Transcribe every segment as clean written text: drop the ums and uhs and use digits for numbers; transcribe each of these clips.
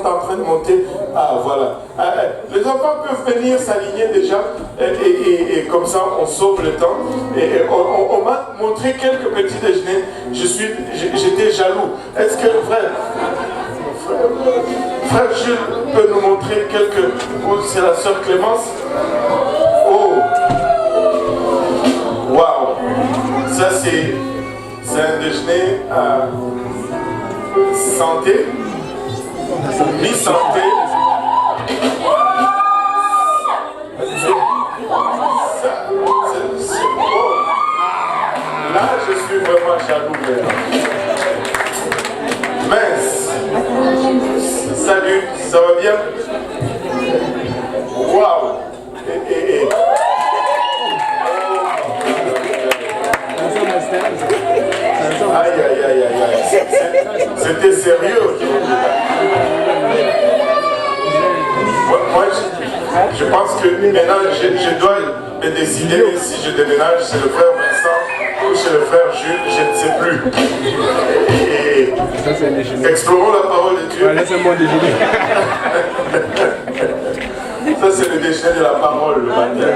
en train de monter. Ah, voilà. Les enfants peuvent venir s'aligner déjà et comme ça, on sauve le temps. Et on m'a montré quelques petits déjeuners. J'étais jaloux. Est-ce que, frère Jules peut nous montrer quelques... Oh, c'est la sœur Clémence. Oh! Waouh! Ça, c'est un déjeuner santé, mi-santé. Là, je suis vraiment jaloux maintenant. Mince. Salut, ça va bien? Waouh! Aïe, aïe, aïe, aïe, aïe. C'était sérieux aujourd'hui. Moi, je pense que maintenant, je dois me décider si je déménage chez le frère Vincent ou chez le frère Jules, je ne sais plus. Et explorons la parole de Dieu. Laissez-moi déjeuner. Ça, c'est le déjeuner de la parole le matin.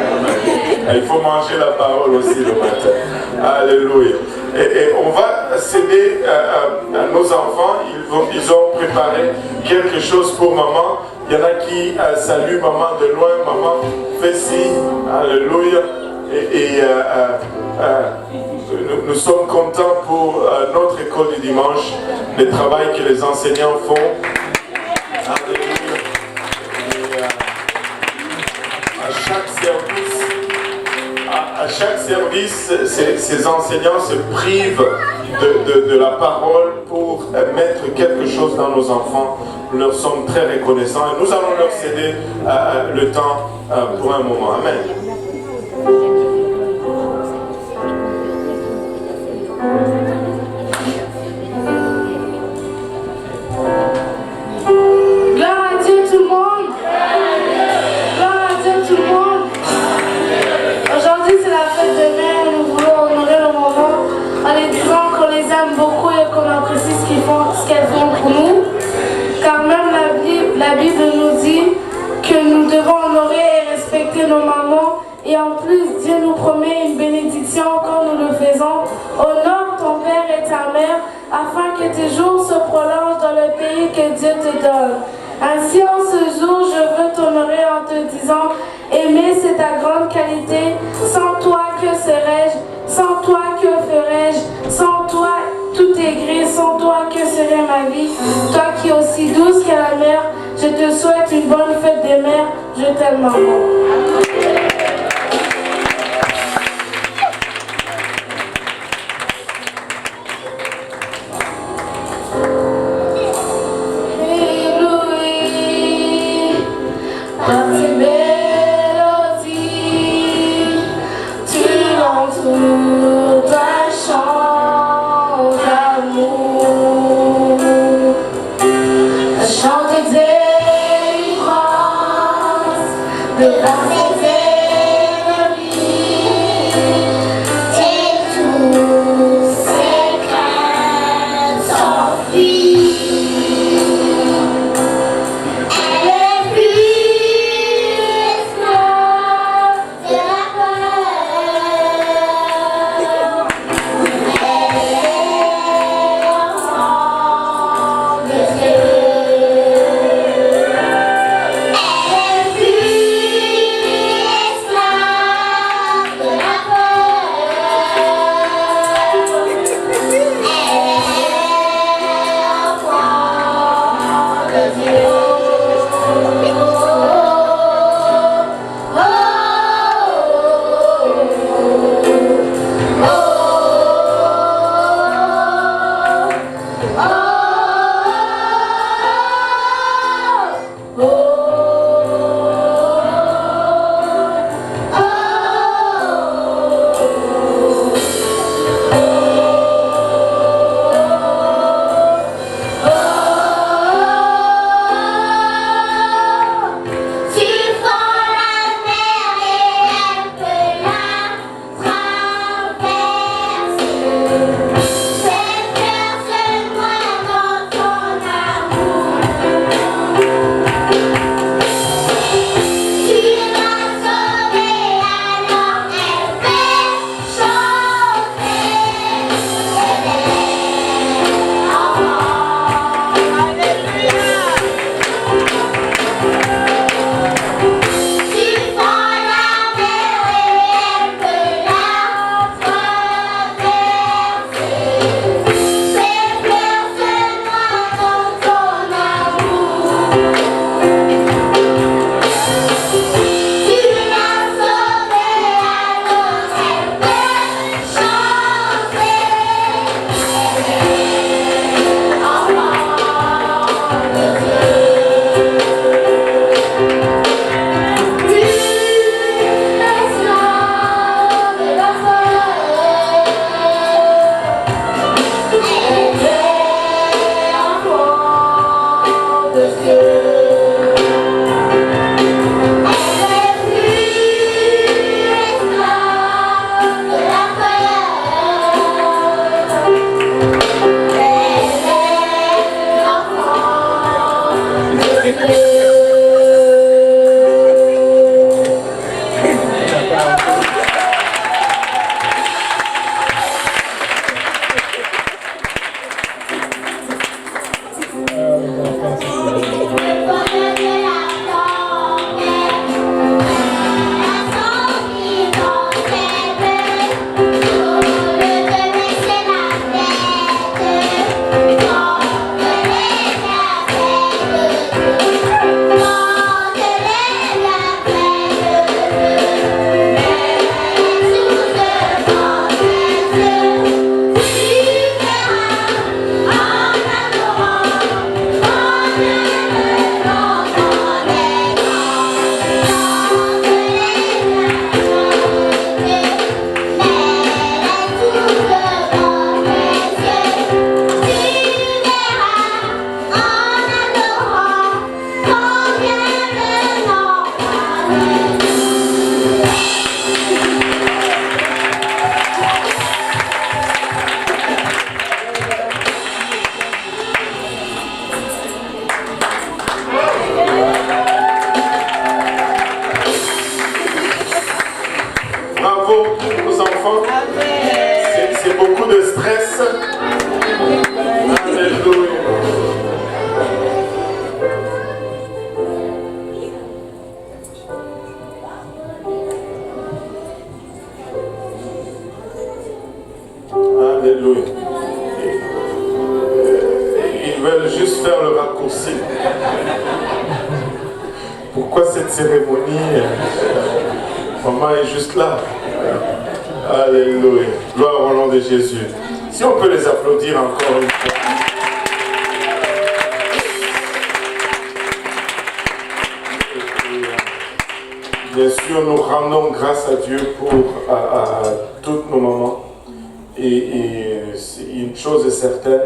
Il faut manger la parole aussi le matin. Alléluia. Et on va céder à nos enfants. Ils ont préparé quelque chose pour maman. Il y en a qui saluent maman de loin. Maman, fais signe. Alléluia. Nous sommes contents pour notre école du dimanche, le travail que les enseignants font. Alléluia. À chaque service, ces enseignants se privent de la parole pour mettre quelque chose dans nos enfants. Nous leur sommes très reconnaissants et nous allons leur céder le temps pour un moment. Amen. Gloire à Dieu tout le monde. Gloire à Dieu tout le monde. Aujourd'hui c'est la fête des mères. Nous voulons honorer le moment en les disant qu'on les aime beaucoup et qu'on apprécie ce qu'elles font pour nous. Car même la Bible nous dit que nous devons honorer et respecter nos mamans. Et en plus, Dieu nous promet une bénédiction quand nous le faisons. Honore ton père et ta mère, afin que tes jours se prolongent dans le pays que Dieu te donne. Ainsi, en ce jour, je veux t'honorer en te disant, aimer c'est ta grande qualité. Sans toi, que serais-je? Sans toi, que ferais-je? Sans toi, tout est gris. Sans toi, que serait ma vie? Toi qui es aussi douce qu'à la mer, je te souhaite une bonne fête des mères. Je t'aime, maman.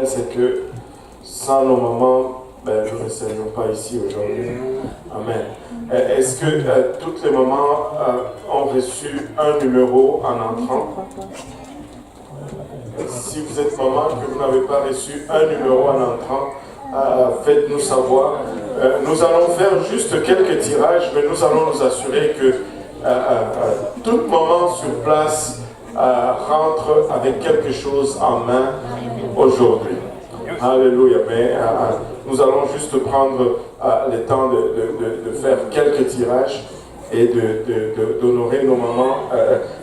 C'est que sans nos mamans, nous ne serions pas ici aujourd'hui. Amen. Est-ce que toutes les mamans ont reçu un numéro en entrant? Si vous êtes maman que vous n'avez pas reçu un numéro en entrant, faites-nous savoir. Nous allons faire juste quelques tirages, mais nous allons nous assurer que toute maman sur place rentre avec quelque chose en main aujourd'hui. Alléluia. Mais nous allons juste prendre le temps de faire quelques tirages et d'honorer nos mamans.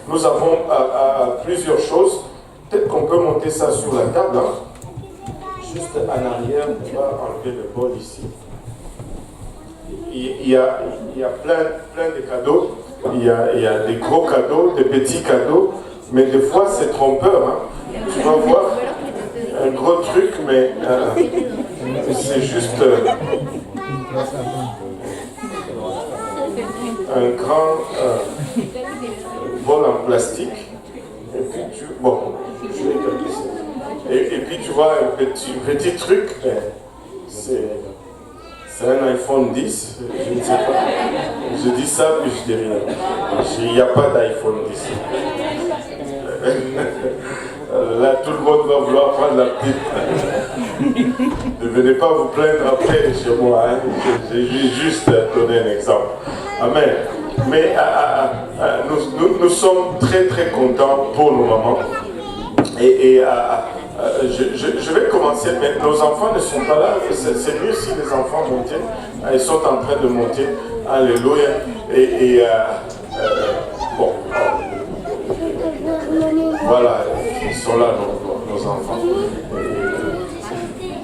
Nous avons plusieurs choses. Peut-être qu'on peut monter ça sur la table. Hein. Juste en arrière, on va enlever le bol ici. Il y a plein de cadeaux. Il y a des gros cadeaux, des petits cadeaux. Mais des fois, c'est trompeur. Hein. Tu vas voir un gros truc, mais c'est juste un grand bol en plastique. Et puis et puis tu vois un petit truc, c'est un iPhone 10, je ne sais pas. Je dis ça, puis je dis rien. Il n'y a pas d'iPhone 10. Là, tout le monde va vouloir prendre la petite. Ne venez pas vous plaindre après chez moi. Hein. J'ai juste donné un exemple. Amen. Mais nous sommes très très contents pour nos mamans. Et je vais commencer, mais nos enfants ne sont pas là. C'est mieux si les enfants montaient. Ils sont en train de monter. Alléluia. Bon. Voilà, ils sont là, nos enfants.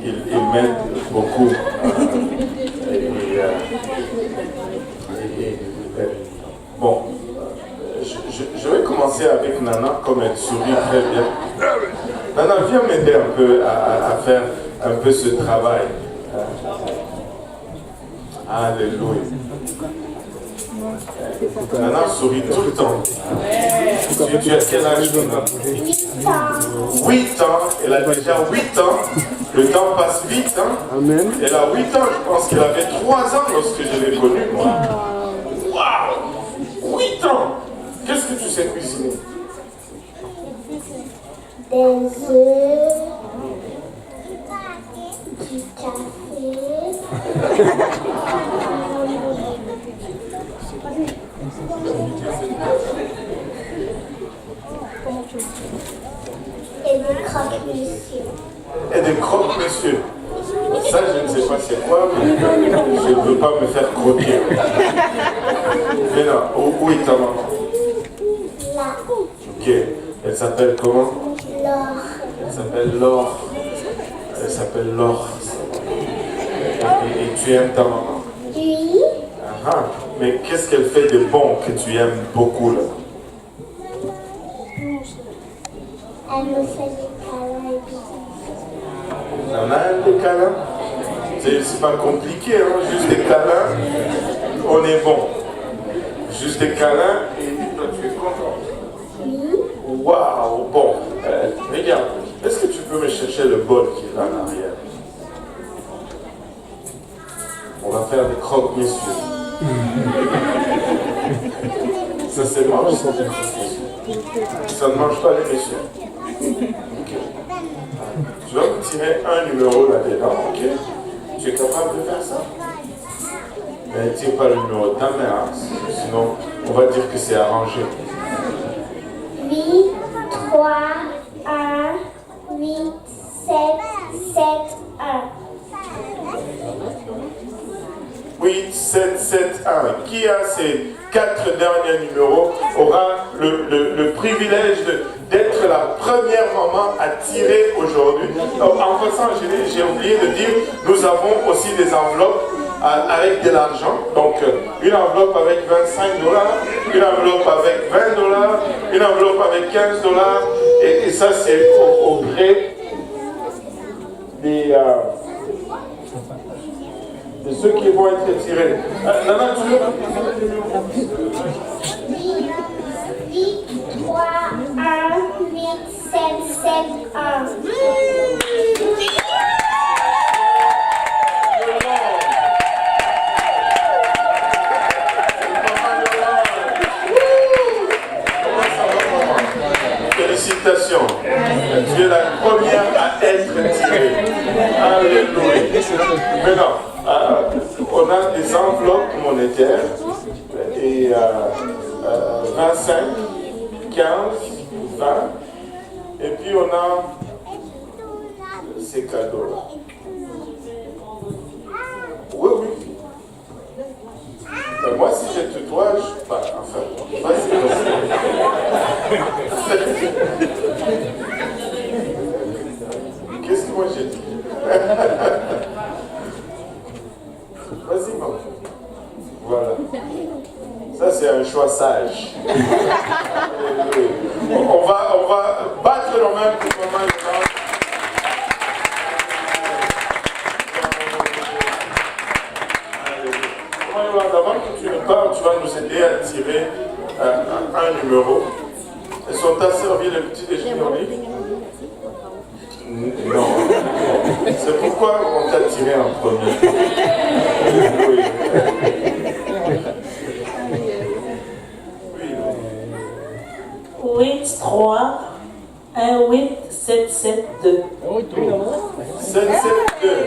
Ils m'aident beaucoup. Bon, je vais commencer avec Nana, comme elle sourit très bien. Nana, viens m'aider un peu à faire un peu ce travail. Alléluia. Nana sourit tout le temps. Tu as quel âge, Nana? 8 ans. 8 ans. Elle a déjà 8 ans. Le temps passe vite. Hein? Amen. Elle a 8 ans. Je pense qu'elle avait 3 ans lorsque je l'ai connue, moi. Waouh! 8 ans. Qu'est-ce que tu sais cuisiner? Des œufs, du café, Et de croque-monsieur. Et des croque-monsieur. Ça, je ne sais pas c'est quoi, mais je ne veux pas me faire croquer. Mais non, où est ta maman? Là. Ok. Elle s'appelle comment? Laure. Elle s'appelle Laure. Elle s'appelle Laure. Et tu aimes ta maman? Oui. Ah, mais qu'est-ce qu'elle fait de bon que tu aimes beaucoup là? Elle me fait des câlins et tout. On a un des câlins? C'est pas compliqué, hein? Juste des câlins, on est bon. Juste des câlins et toi tu es content. Oui. Waouh, bon, regarde, est-ce que tu peux me chercher le bol qui est là en arrière? On va faire des croque-messieurs. Ça c'est mange, ça? Ça ne mange pas les messieurs. Ok. Tu vas me tirer un numéro là-dedans, ok? Tu es capable de faire ça? Mais ne tire pas le numéro de ta mère, hein? Sinon on va dire que c'est arrangé. 8, 3, 1, 8, 7, 7, 1. 8, 7, 7, 1. Qui a ces 4 derniers numéros aura le privilège d'être la première maman à tirer aujourd'hui. En passant, j'ai oublié de dire, nous avons aussi des enveloppes avec de l'argent. Donc, une enveloppe avec $25, une enveloppe avec $20, une enveloppe avec $15. Et ça, c'est au gré de ceux qui vont être tirés. Nana, tu veux? 8, 3, 1, 8, 7, 7, 1. Félicitations. Tu es la première à être tirée. Alléluia. Maintenant, on a des enveloppes monétaires et 25, 15, 20. Et puis on a ces cadeaux-là. Oui, oui. Mais moi, si je tutoie, je pas. Enfin, vas-y, qu'est-ce que moi j'ai dit? Vas-y, maman. Voilà. Ça, c'est un choix sage. On va battre nos mains pour maman et maman. Avant que tu ne parles, tu vas nous aider à tirer un numéro. Est-ce qu'on t'a servi le petit déjeuner? Non. C'est pourquoi on t'a tiré en premier. Oui. Oui. 8, 3, 1, 8, 7, 7, 2. 7, 7, 2.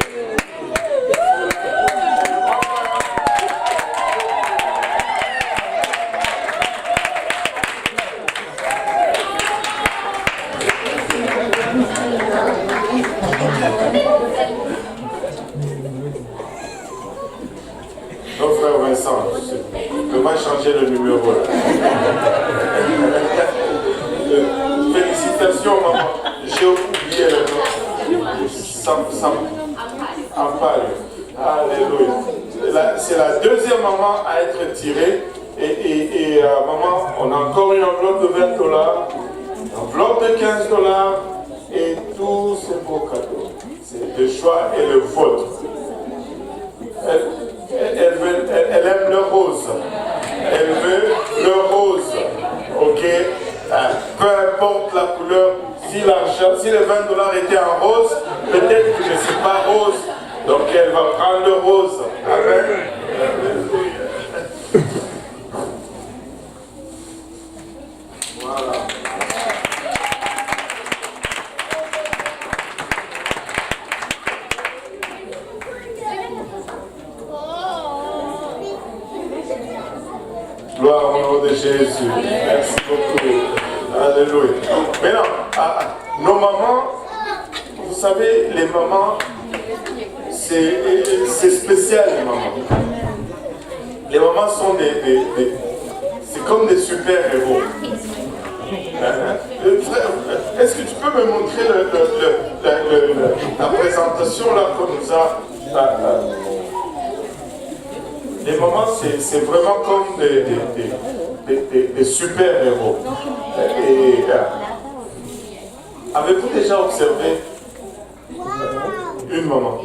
Non, frère Vincent, je ne peux pas changer le numéro là. Félicitations, maman. J'ai oublié le nom. Ampale. Alléluia. C'est la deuxième maman à être tirée. Et maman, on a encore une enveloppe de $20, une enveloppe de $15 et tous ces beaux cadeaux. C'est le choix et le vote. Elle aime le rose. Elle veut le rose. Ok? Peu importe la couleur, si les $20 étaient en rose, peut-être que je ne suis pas rose. Donc elle va prendre le rose. Amen. Voilà. Gloire au nom de Jésus. Merci beaucoup. Alléluia. Maintenant, nos mamans, vous savez, les mamans, c'est spécial, les mamans. Les mamans sont c'est comme des super-héros. Est-ce que tu peux me montrer la présentation là qu'on nous a... les mamans, c'est vraiment comme des super-héros. Et avez-vous déjà observé une maman?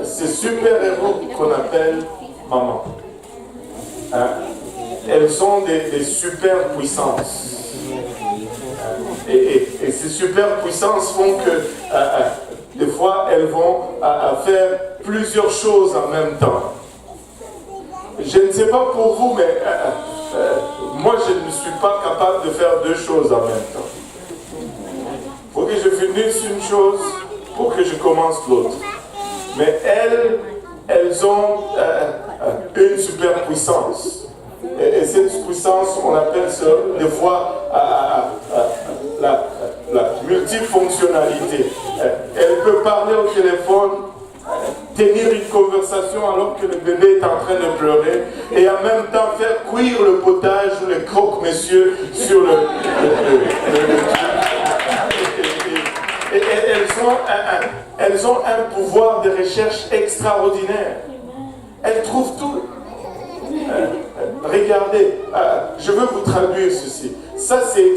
Ces super-héros qu'on appelle maman. Elles ont des super puissances. Et ces super puissances font que des fois elles vont faire plusieurs choses en même temps. Je ne sais pas pour vous, mais moi je ne suis pas capable de faire deux choses en même temps. Il faut que je finisse une chose pour que je commence l'autre. Mais elles ont une super puissance. Et cette puissance, on appelle ça des fois la multifonctionnalité. Elle peut parler au téléphone, tenir une conversation alors que le bébé est en train de pleurer et en même temps faire cuire le potage ou le croque-monsieur sur le et elles ont un pouvoir de recherche extraordinaire. Elles trouvent tout. Regardez, je veux vous traduire ceci. Ça, c'est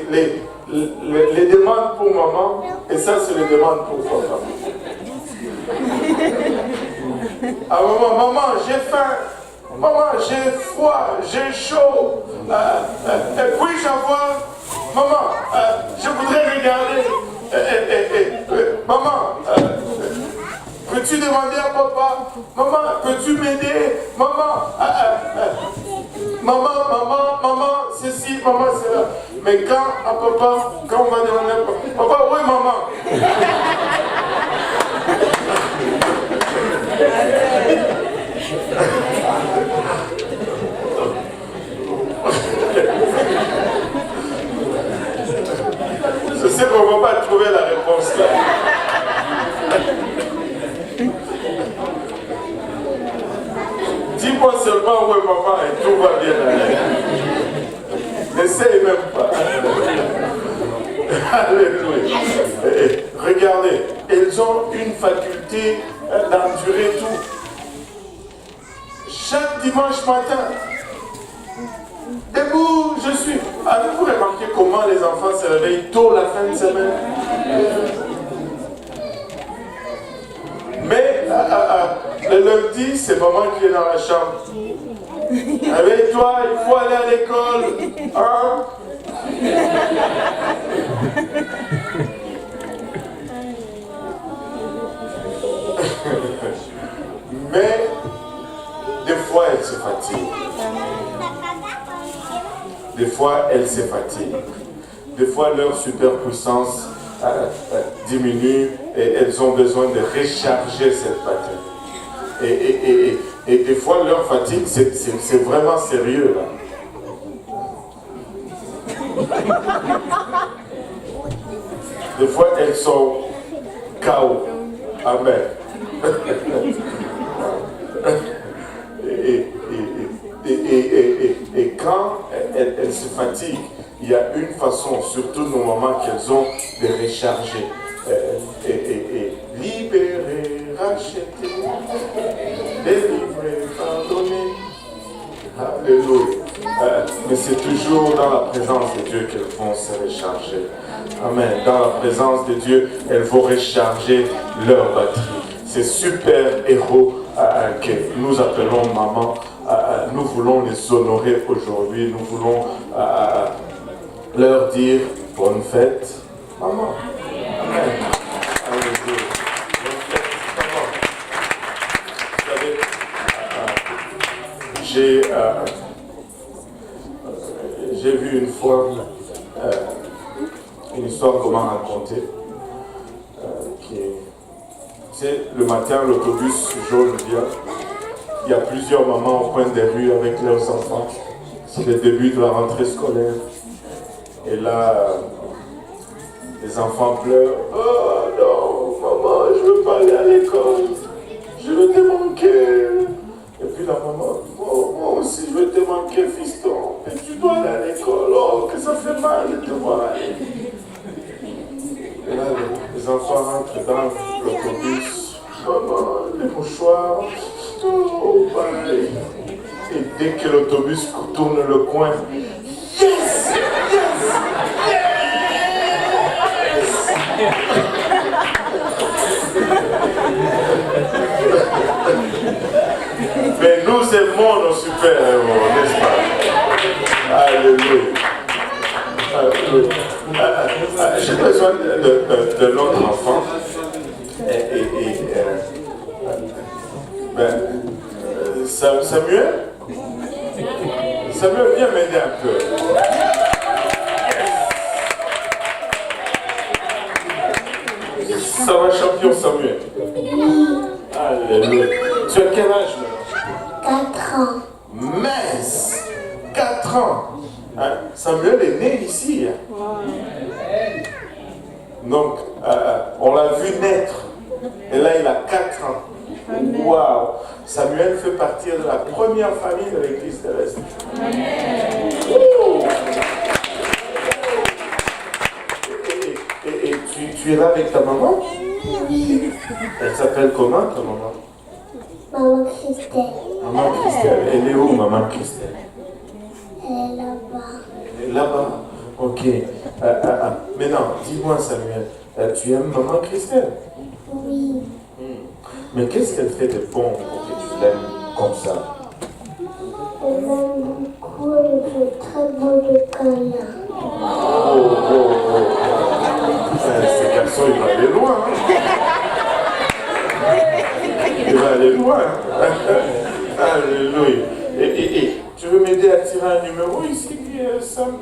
les demandes pour maman, et ça, c'est les demandes pour papa. Ah, maman, j'ai faim. Maman, j'ai froid, j'ai chaud. Puis-je avoir... Maman, je voudrais regarder. Maman, peux-tu demander à papa? Maman, peux-tu m'aider? Maman, maman, ceci, maman, cela. Mais quand on va demander à papa, oui, maman. Je sais qu'on ne va pas trouver la réponse là. Dis-moi seulement oui maman et tout va bien aller. N'essaye même pas. Alléluia. Regardez, elles ont une faculté d'endurer tout. Chaque dimanche matin, debout, je suis. Avez-vous remarqué comment les enfants se réveillent tôt la fin de semaine? Mais le lundi, c'est maman qui est dans la chambre. Réveille-toi, il faut aller à l'école. Hein? Mais des fois, elle se fatigue. Des fois, elles se fatiguent. Des fois, leur superpuissance diminue et elles ont besoin de recharger cette batterie. Et des fois, leur fatigue, c'est vraiment sérieux. Là. Des fois, elles sont KO. Amen. Et quand elles se fatiguent, il y a une façon, surtout nos mamans, qu'elles ont de recharger. Libérer, racheter, délivrer, pardonner. Alléluia. Mais c'est toujours dans la présence de Dieu qu'elles vont se recharger. Amen. Dans la présence de Dieu, elles vont recharger leur batterie. Ces super héros que nous appelons maman, nous voulons les honorer aujourd'hui. Nous voulons leur dire bonne fête, maman. Amen. Alléluia. Bonne fête, maman. Vous savez, j'ai vu une fois une histoire qu'on m'a racontée. C'est le matin, l'autobus jaune vient. Il y a plusieurs mamans au coin des rues avec leurs enfants. C'est le début de la rentrée scolaire. Et là, les enfants pleurent. Oh non, maman, je veux pas aller à l'école. Je veux te manquer. Et puis la maman, oh, moi aussi je veux te manquer, fiston. Et tu dois aller à l'école. Oh, que ça fait mal de te voir aller. Et là, les enfants rentrent dans l'autobus. Maman, les mouchoirs. Oh, pareil. Et dès que l'autobus tourne le coin, yes! Mais nous aimons nos super-héros, n'est-ce pas? Alléluia. J'ai besoin de notre enfant. Samuel? Samuel, viens m'aider un peu. Ça va, champion Samuel? Alléluia. Tu as quel âge maintenant? 4 ans. Mince! 4 ans! Hein? Samuel est né ici. Donc, on l'a vu naître. Et là, il a 4 ans. Waouh! Samuel fait partie de la première famille de l'Église terrestre. Et tu es là avec ta maman? Oui. Elle s'appelle comment ta maman? Maman Christelle. Maman Christelle. Elle est où, maman Christelle? Elle est là-bas. Elle est là-bas. Ok. Maintenant, dis-moi Samuel, tu aimes maman Christelle? Oui. Mais qu'est-ce qu'elle fait de bon pour que tu l'aimes comme ça? Elle aime beaucoup, elle fait très beau de câlin. Ce garçon, il va aller loin. Il va aller loin. Alléluia. Et tu veux m'aider à tirer un numéro ici, Sam?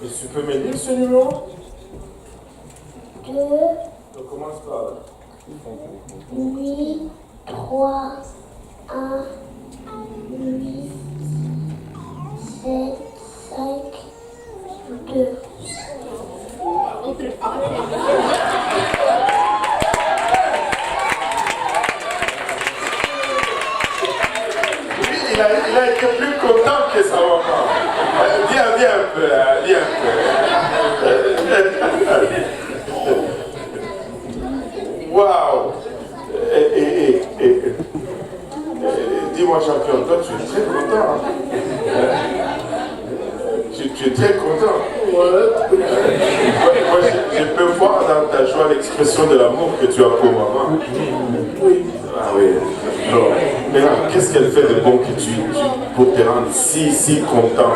Et tu peux m'aider ce numéro? 2, On commence par là. 8, 3, 1, 8, 7, 5, 2. Il a été plus content que sa maman. Viens un peu, viens un peu. Waouh! Dis-moi, champion, toi tu es très content. Tu es très content. Moi, je peux voir dans ta joie l'expression de l'amour que tu as pour maman. Oui. Ah oui. Non. Maintenant, qu'est-ce qu'elle fait de bon que pour te rendre si content?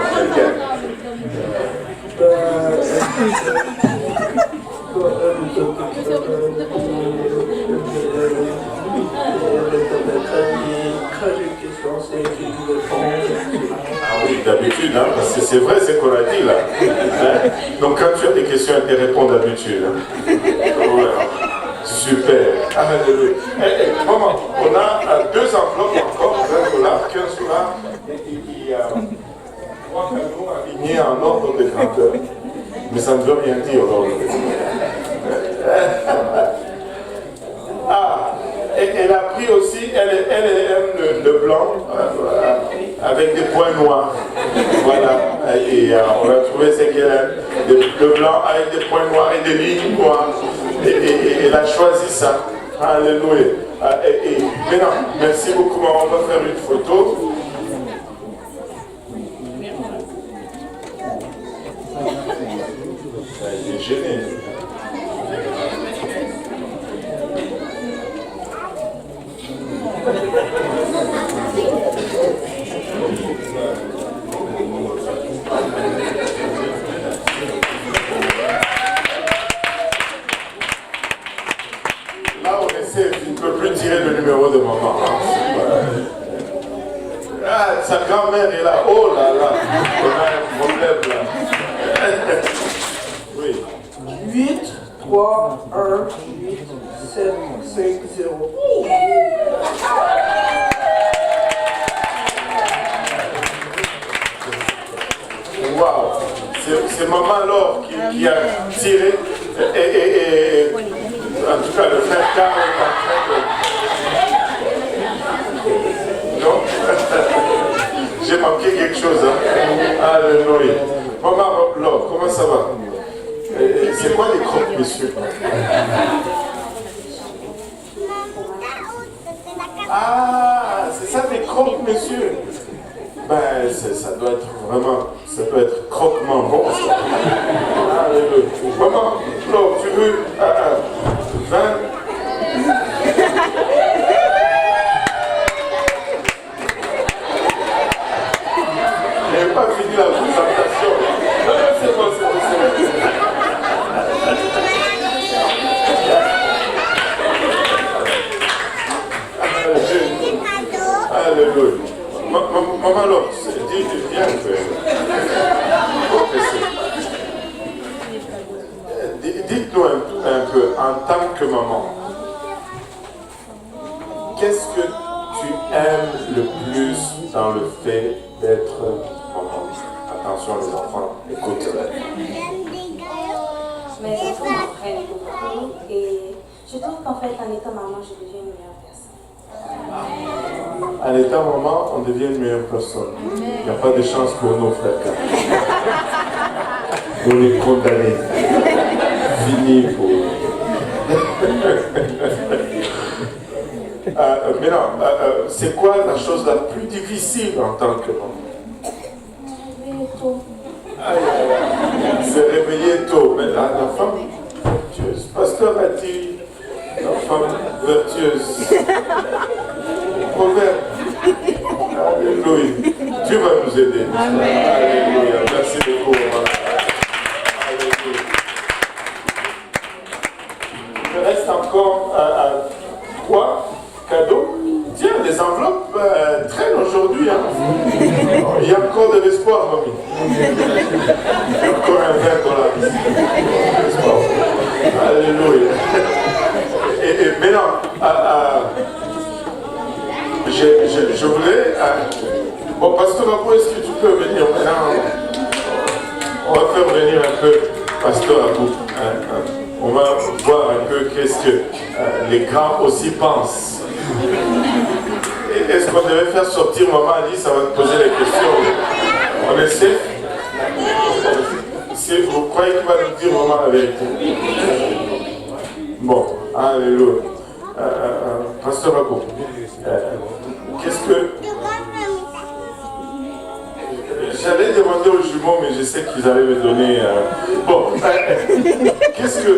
Ah oui, d'habitude, hein, parce que c'est vrai ce qu'on a dit là. Hein? Donc quand tu as des questions, elle te répond d'habitude. Hein? Ouais. Super. Alléluia. Maman, on a 2 enveloppes encore, $20, $15. Il y a 3 canons alignés en ordre de grandeur. Mais ça ne veut rien dire, l'ordre de grandeur. Ah, elle a pris aussi, elle aime le blanc avec des points noirs. Voilà, et on a trouvé ce qu'elle aime, le blanc avec des points noirs et des lignes noires. Et elle a choisi ça. Alléluia. Maintenant, merci beaucoup, maman. On va faire une photo. Il est gêné. Là, on essaie, tu ne peux plus tirer le numéro de maman. Ah, sa grand-mère est là. Oh là là, on a un problème là. Oui. 8, 3, 1, 8, 7, 5, 0. c'est maman Laure qui a tiré. Et en tout cas, le frère Carl est en train de... Non. J'ai manqué quelque chose. Hein? Alléluia. Maman Laure, comment ça va? C'est quoi les croques, messieurs? Ah, c'est ça des croques, messieurs? Ben, ça doit être vraiment, ça doit être croquement bon. Alléluia. Maman, Laure, tu veux 20? Je n'ai pas fini la présentation. Non, c'est bon, c'est bon. Alléluia. Maman Laure, viens un peu. Dites-nous un peu, en tant que maman, qu'est-ce que tu aimes le plus dans le fait d'être maman? Attention les enfants, écoute. Mes enfants m'apprennent beaucoup et je trouve qu'en fait, en étant maman, je deviens une meilleure personne. En étant maman, on devient une meilleure personne. Il n'y a pas de chance pour nos frères. On est condamnés. Fini pour eux. Maintenant, c'est quoi la chose la plus difficile en tant que maman? Se réveiller tôt. Mais la femme vertueuse. Pasteur a dit la femme vertueuse. Proverbe. Alléluia. Dieu va nous aider. Amen. Alléluia. Merci beaucoup. Alléluia. Il me reste encore 3 cadeaux. Tiens, les enveloppes traînent aujourd'hui. Hein. Il y a encore de l'espoir, mamie. Il y a encore un $20. Alléluia. Et maintenant, je voulais... bon, Pasteur Abou, est-ce que tu peux venir maintenant? On va faire venir un peu Pasteur Abou. On va voir un peu qu'est-ce que les grands aussi pensent. Est-ce qu'on devait faire sortir maman Alice avant de poser les questions? On essaie? Si vous croyez qu'il va nous dire maman la vérité? Bon, alléluia. Pasteur Abou, qu'est-ce que... J'allais demander aux jumeaux, mais je sais qu'ils allaient me donner... Bon, qu'est-ce que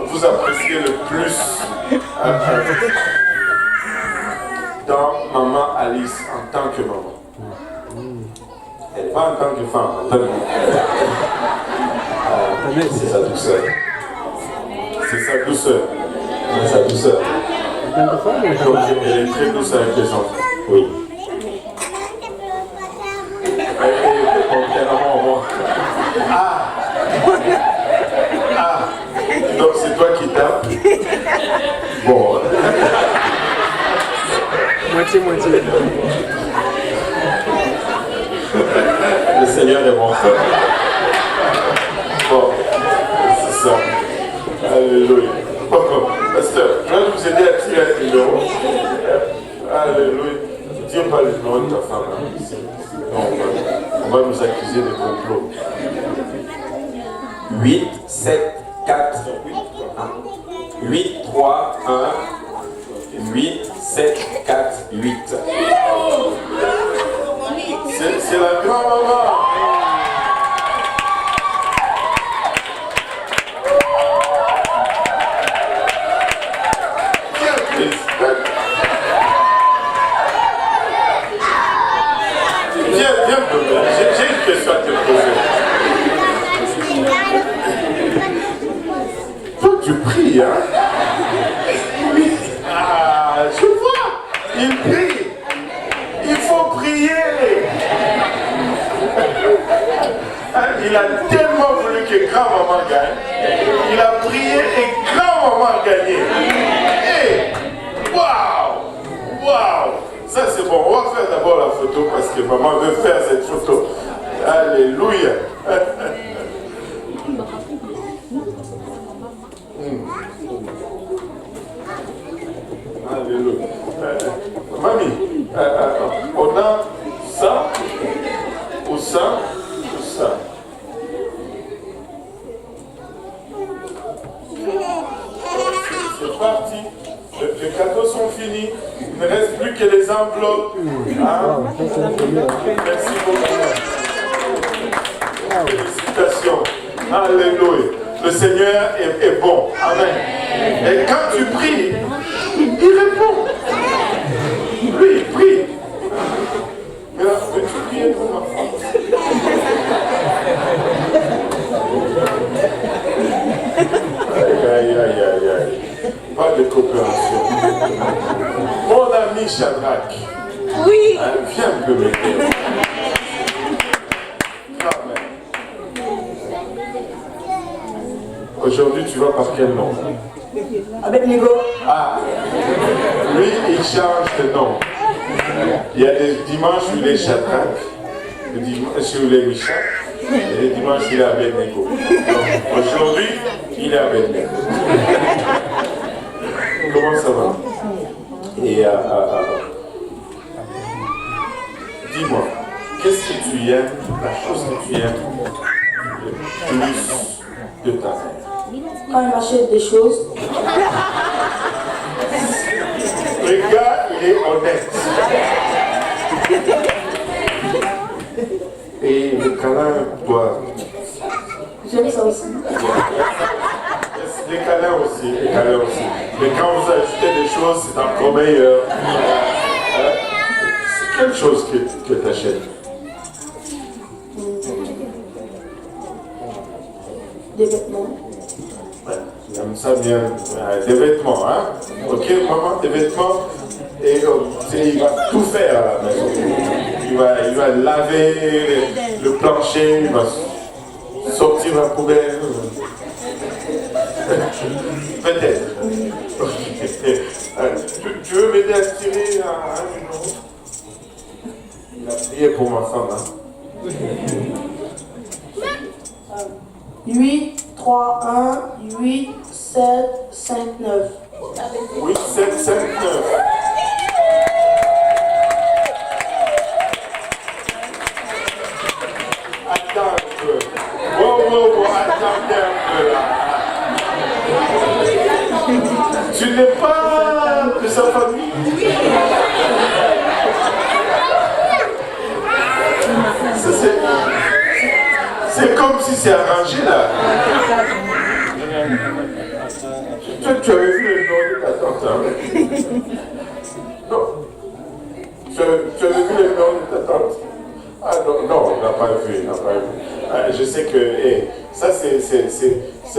vous appréciez le plus dans maman Alice en tant que maman? Elle n'est pas en tant que femme, en tant que maman. C'est sa douceur. C'est sa douceur. C'est sa douceur. Donc, elle est très douce avec les enfants. Oui. Donc c'est toi qui tapes. Bon. Moitié. Le Seigneur est mon frère. Bon, c'est ça. Alléluia. Bon, pasteur, je vais vous aider à tirer un numéro. Alléluia. Tire pas le numéro de ta femme. Non, on va nous accuser de complot. 8, 7, 4, 1. 8, 3, 1. 8, 7, 4, 8. C'est la grand-maman. Viens, j'ai une question à te poser. Toi, tu pries, hein? Oui. Ah, je vois. Il prie. Il faut prier. Il a tellement voulu que grand-maman gagne. Il a prié et grand-maman a gagné. Hey, waouh! Waouh! Ça c'est bon. On va faire d'abord la photo parce que maman veut faire cette photo. Alléluia. Alléluia. Mamie, on a ça, ou ça, ou ça. C'est parti. Les cadeaux sont finis. Il ne reste plus que les enveloppes. Hein? Merci beaucoup. Félicitations. Alléluia. Le Seigneur est bon. Amen. Et quand tu pries, il répond. Prie, prie. Mais là, veux-tu prier pour ma femme? Aïe, aïe, aïe, aïe. Pas de coopération. Mon ami Shadrach. Oui. Viens me m'aider. Amen. Aujourd'hui, tu vas par quel nom? Avec Nego. Ah. Lui, il change de nom. Il y a des dimanches où il est Shadrach, des dimanches où il est Michel, et des dimanches où il est Abednego. Aujourd'hui, il est Abednego. Comment ça va? Et dis-moi, qu'est-ce que tu aimes, la chose que tu aimes le plus de ta mère? Quand il m'achète des choses. Le gars, il est honnête. Et le câlin doit... J'aime ça aussi. Les câlins aussi, les câlins aussi. Mais quand vous ajoutez des choses, c'est encore meilleur. C'est quelque chose que tu achètes. Des vêtements. Ouais, j'aime ça bien. Des vêtements, hein? Ok, maman, des vêtements. Et il va tout faire à la maison. Il va laver le plancher, il va sortir la poubelle. Peut-être. Tu veux m'aider à tirer un numéro? Il a prié pour ma femme. Hein? 8, 3, 1, 8, 7, 5, 9. 8, 7, 5, 9. Attends un peu. Wow, attendez un peu là. Tu n'es pas de sa famille? C'est comme si c'est arrangé là. Tu avais vu le nom de ta tante, hein? Non. Tu avais vu le nom de ta tante? Ah non, on n'a pas vu, je sais que ça c'est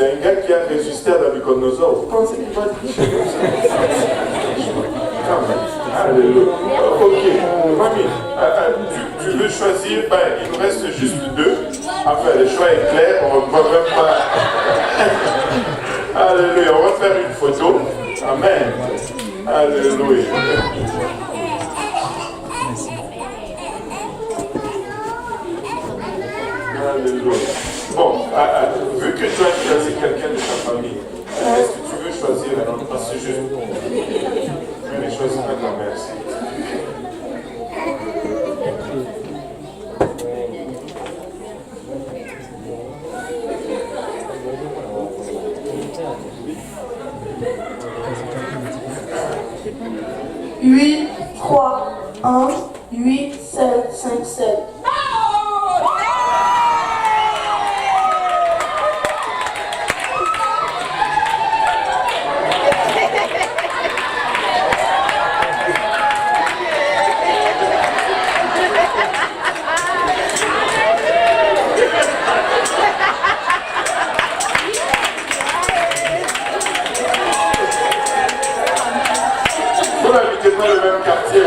un gars qui a résisté à la Nabucodonosor. Vous pensez qu'il va tricher comme ça? Quand même. Alléluia. Ok, mamie, tu veux choisir? Il nous reste juste 2. Enfin, le choix est clair, on ne voit même pas. Alléluia, on va faire une photo. Amen. Alléluia. Alléluia. Bon, vu que tu as choisi quelqu'un de ta famille, est-ce que tu veux choisir un autre? Parce que je ne choisis pas ta mère. Huit, 3, 1, 8, 7, 5, 7. Vous n'habitez pas le même quartier.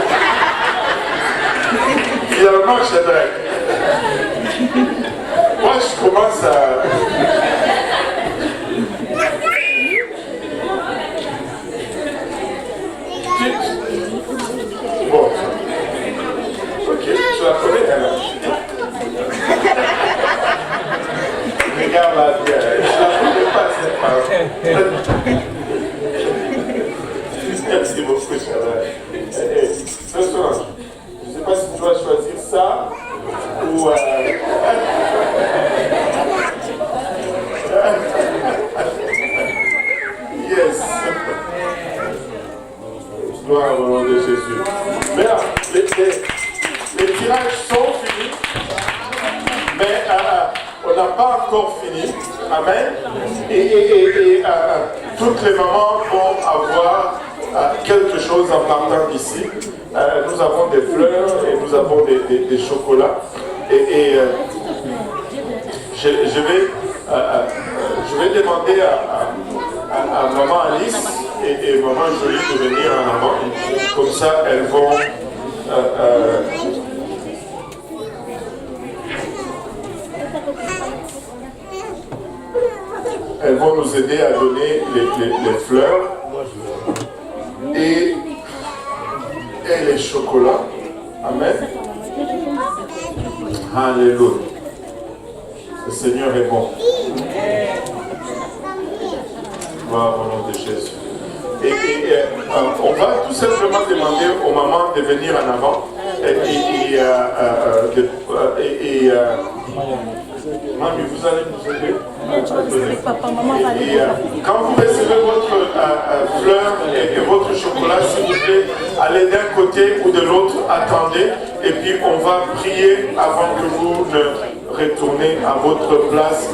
Finalement, Shadrach. Moi, je commence à... Bon. Ok, tu la connais, elle. Regarde la bière. Je la connais pas, cette femme. Merci beaucoup, Charles. Ce soir, je ne sais pas si tu vas choisir ça ou... Yes. Gloire au nom de Jésus. Mais là, les tirages sont finis, mais on n'a pas encore fini. Amen. Et toutes les mamans vont avoir quelque chose en partant d'ici. Nous avons des fleurs et nous avons des chocolats. Et je vais demander à maman Alice et maman Jolie de venir en avant. Comme ça, elles vont nous aider à donner les fleurs et les chocolats. Amen. Alléluia. Le Seigneur est bon. Gloire au nom de Jésus. Et on va tout simplement demander aux mamans de venir en avant. Mamie, vous allez nous aider. Quand vous recevez votre fleur et votre chocolat, s'il vous plaît, allez d'un côté ou de l'autre, attendez, et puis on va prier avant que vous ne retournez à votre place.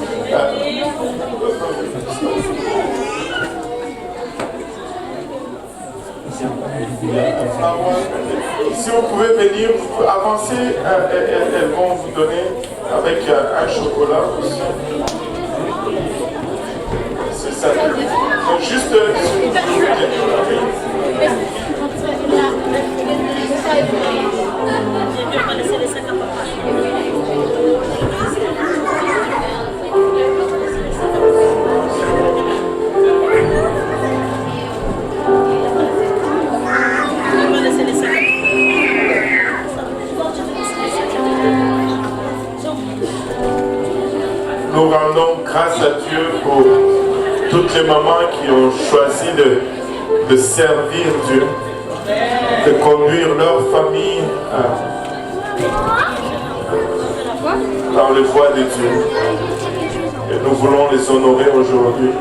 Si vous pouvez venir, avancer, elles vont vous donner avec un chocolat aussi. C'est ça. Donc juste... Nous rendons grâce à Dieu pour toutes les mamans qui ont choisi de servir Dieu, de conduire leur famille dans les voies de Dieu. Et nous voulons les honorer aujourd'hui.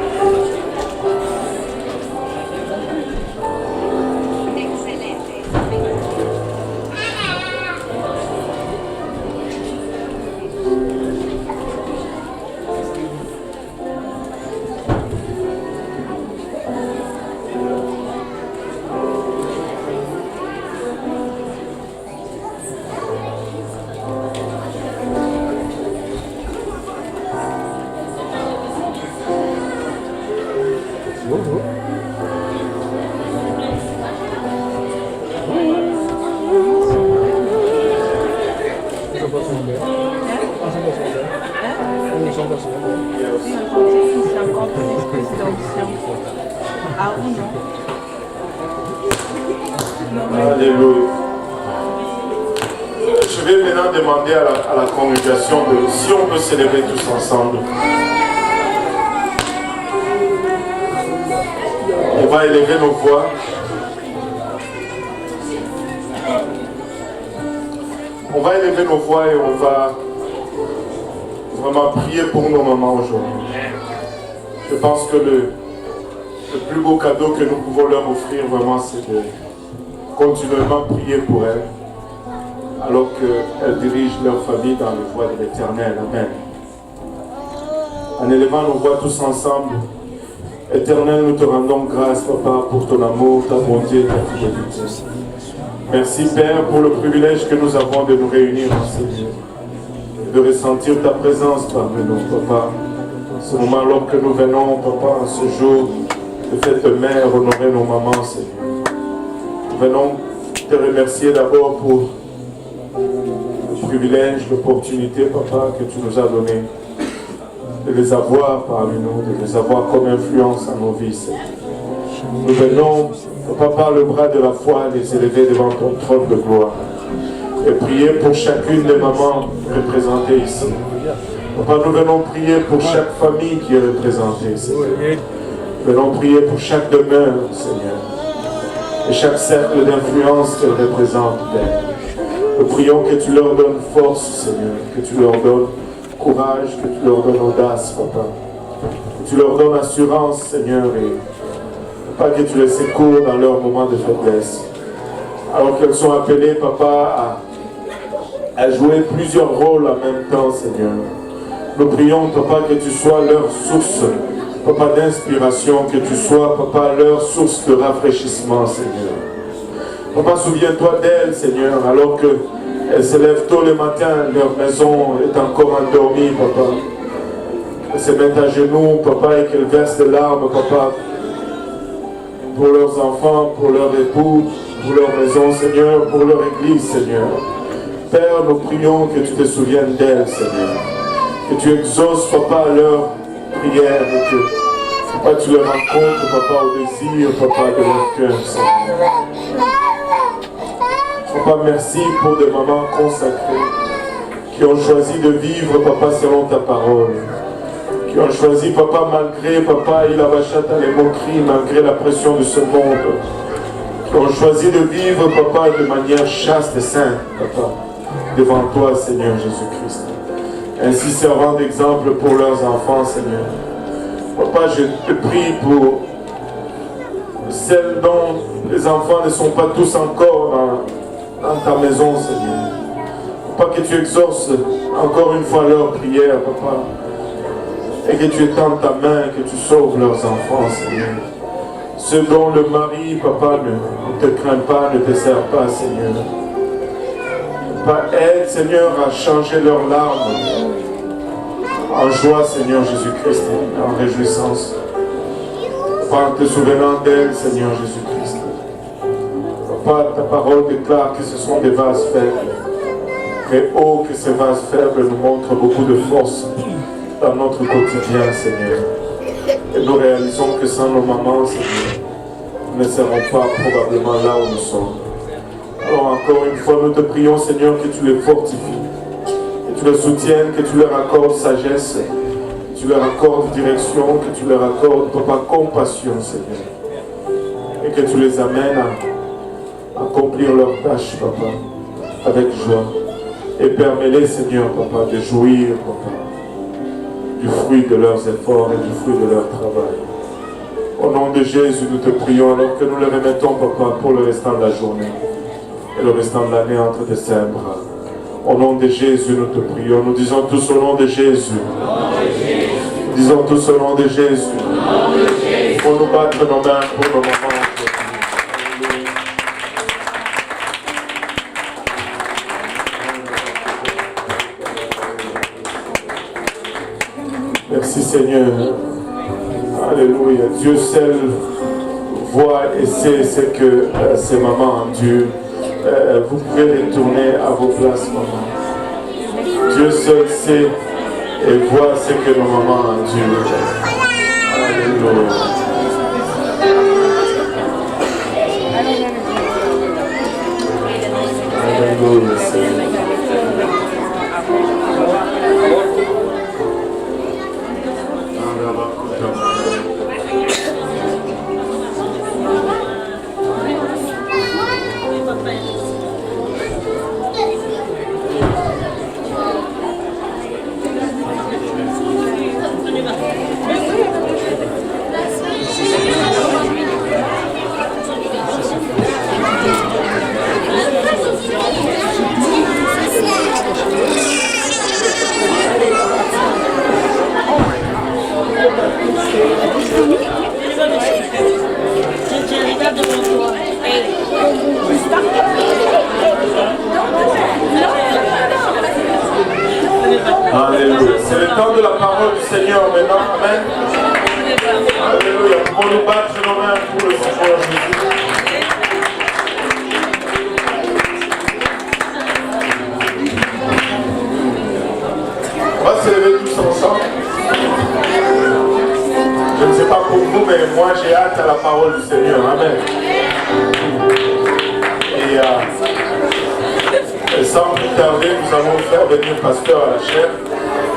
Alléluia. Je vais maintenant demander à la congrégation si on peut célébrer tous ensemble. On va élever nos voix. On va élever nos voix et on va vraiment prier pour nos mamans aujourd'hui. Je pense que le plus beau cadeau que nous pouvons leur offrir vraiment, c'est de continuellement prier pour elles, alors qu'elles dirigent leur famille dans les voies de l'Éternel. Amen. En élevant nos voix tous ensemble, Éternel, nous te rendons grâce, Papa, pour ton amour, ta bonté, ta fidélité. Merci, Père, pour le privilège que nous avons de nous réunir en ce lieu et de ressentir ta présence parmi nous, Papa. Ce moment, lorsque nous venons, Papa, en ce jour de fête mère, honorer nos mamans, Seigneur. Nous venons te remercier d'abord pour le privilège, l'opportunité, Papa, que tu nous as donné de les avoir parmi nous, de les avoir comme influence à nos vies, Seigneur. Nous venons, Papa, par le bras de la foi, les élever devant ton trône de gloire et prier pour chacune des mamans représentées ici. Papa, nous venons prier pour chaque famille qui est représentée, Seigneur. Venons prier pour chaque demeure, Seigneur, et chaque cercle d'influence qu'elle représente, Père. Nous prions que tu leur donnes force, Seigneur, que tu leur donnes courage, que tu leur donnes audace, Papa. Que tu leur donnes assurance, Seigneur, et pas que tu les secours dans leurs moments de faiblesse. Alors qu'elles sont appelées, Papa, à jouer plusieurs rôles en même temps, Seigneur. Nous prions, Papa, que tu sois leur source, Papa, d'inspiration, que tu sois, Papa, leur source de rafraîchissement, Seigneur. Papa, souviens-toi d'elles, Seigneur, alors qu'elles se lèvent tôt le matin, leur maison est encore endormie, Papa. Elles se mettent à genoux, Papa, et qu'elles versent des larmes, Papa, pour leurs enfants, pour leur époux, pour leur maison, Seigneur, pour leur église, Seigneur. Père, nous prions que tu te souviennes d'elles, Seigneur. Que tu exauces, Papa, leurs prières et que, Papa, tu les rencontres, Papa, au désir, Papa, de leur cœur, Seigneur. Papa, merci pour des mamans consacrées qui ont choisi de vivre, Papa, selon ta parole. Qui ont choisi, Papa, malgré, Papa, il abachata les moqueries, malgré la pression de ce monde. Qui ont choisi de vivre, Papa, de manière chaste et sainte, Papa, devant toi, Seigneur Jésus-Christ. Ainsi servant d'exemple pour leurs enfants, Seigneur. Papa, je te prie pour celles dont les enfants ne sont pas tous encore dans ta maison, Seigneur. Papa, que tu exauces encore une fois leurs prières, Papa. Et que tu étendes ta main, que tu sauves leurs enfants, Seigneur. Ceux dont le mari, Papa, ne te craint pas, ne te sert pas, Seigneur. Papa, aide, Seigneur, à changer leurs larmes en joie, Seigneur Jésus-Christ, en réjouissance. Papa, en te souvenant d'elle, Seigneur Jésus-Christ. Papa, ta parole déclare que ce sont des vases faibles. Mais oh, que ces vases faibles nous montrent beaucoup de force dans notre quotidien, Seigneur. Et nous réalisons que sans nos mamans, Seigneur, nous ne serons pas probablement là où nous sommes. Alors encore une fois, nous te prions, Seigneur, que tu les fortifies, que tu les soutiennes, que tu leur accordes sagesse, que tu leur accordes direction, que tu leur accordes, Papa, compassion, Seigneur. Et que tu les amènes à accomplir leurs tâches, Papa, avec joie. Et permets-les, Seigneur, Papa, de jouir, Papa, du fruit de leurs efforts et du fruit de leur travail. Au nom de Jésus, nous te prions alors que nous le remettons, Papa, pour le restant de la journée et le restant de l'année entre tes saints bras. Au nom de Jésus, nous te prions. Nous disons tous au nom de Jésus. Nous disons tous au nom de Jésus. Il faut nous battre nos mains pour nos mamans. Merci Seigneur. Alléluia. Dieu seul voit et sait ce que ces mamans endurent. Vous pouvez retourner à vos places, maman. Dieu seul sait et voit ce que nos mamans endurent. Alléluia. Alléluia, Seigneur. Alléluia. C'est le temps de la parole du Seigneur maintenant. Amen. Alléluia. Pour nous battre nos mains pour le Seigneur Jésus. On va se lever tous ensemble. Je ne sais pas pour vous, mais moi j'ai hâte à la parole du Seigneur. Amen. Et sans plus tarder, nous allons faire venir le pasteur à la chair.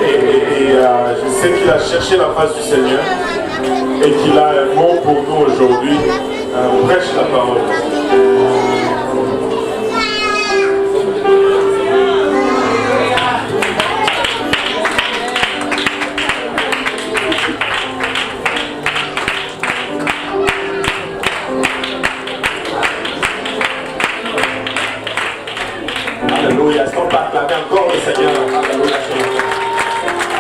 Et je sais qu'il a cherché la face du Seigneur. et qu'il a un mot pour nous aujourd'hui. Prêche la parole.